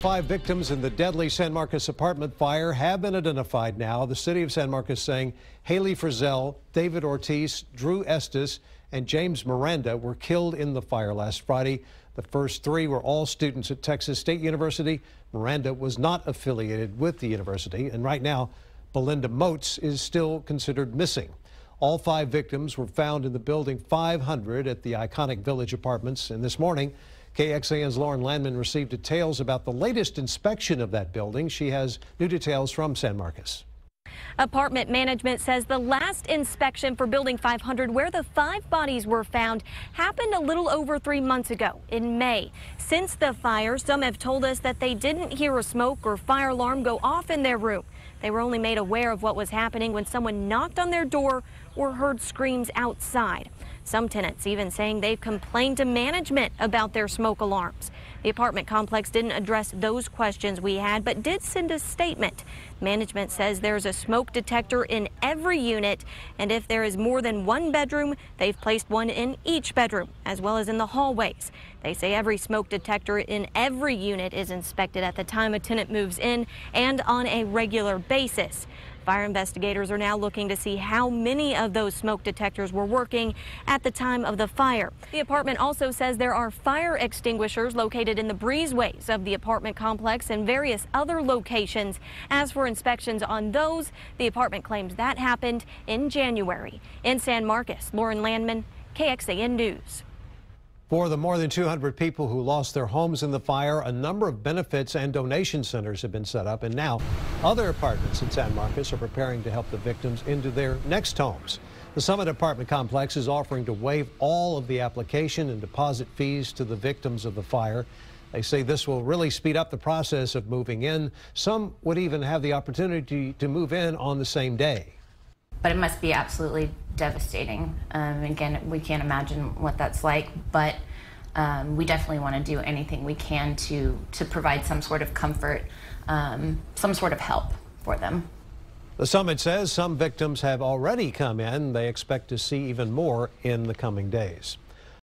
5 victims in the deadly San Marcos apartment fire have been identified now. The city of San Marcos saying Haley Frizzell, David Ortiz, Drew Estes, and James Miranda were killed in the fire last Friday. The first 3 were all students at Texas State University. Miranda was not affiliated with the university, and right now, Belinda Moats is still considered missing. All 5 victims were found in the building 500 at the iconic Village Apartments, and this morning, KXAN's Lauren Landman received details about the latest inspection of that building. She has new details from San Marcos. Apartment management says the last inspection for Building 500, where the 5 bodies were found, happened a little over 3 months ago in May. Since the fire, some have told us that they didn't hear a smoke or fire alarm go off in their room. They were only made aware of what was happening when someone knocked on their door or heard screams outside. Some tenants even saying they've complained to management about their smoke alarms. The apartment complex didn't address those questions we had, but did send a statement. Management says there's a smoke detector in every unit, and if there is more than 1 bedroom, they've placed one in each bedroom, as well as in the hallways. They say every smoke detector in every unit is inspected at the time a tenant moves in and on a regular basis. Fire investigators are now looking to see how many of those smoke detectors were working at the time of the fire. The apartment also says there are fire extinguishers located in the breezeways of the apartment complex and various other locations. As for inspections on those, the apartment claims that happened in January. In San Marcos, Lauren Landman, KXAN News. For the more than 200 people who lost their homes in the fire, a number of benefits and donation centers have been set up, and now other apartments in San Marcos are preparing to help the victims into their next homes. The Summit apartment complex is offering to waive all of the application and deposit fees to the victims of the fire. They say this will really speed up the process of moving in. Some would even have the opportunity to move in on the same day. But it must be absolutely devastating. Again, we can't imagine what that's like, but we definitely want to do anything we can to provide some sort of comfort, some sort of help for them. The Summit says some victims have already come in. They expect to see even more in the coming days.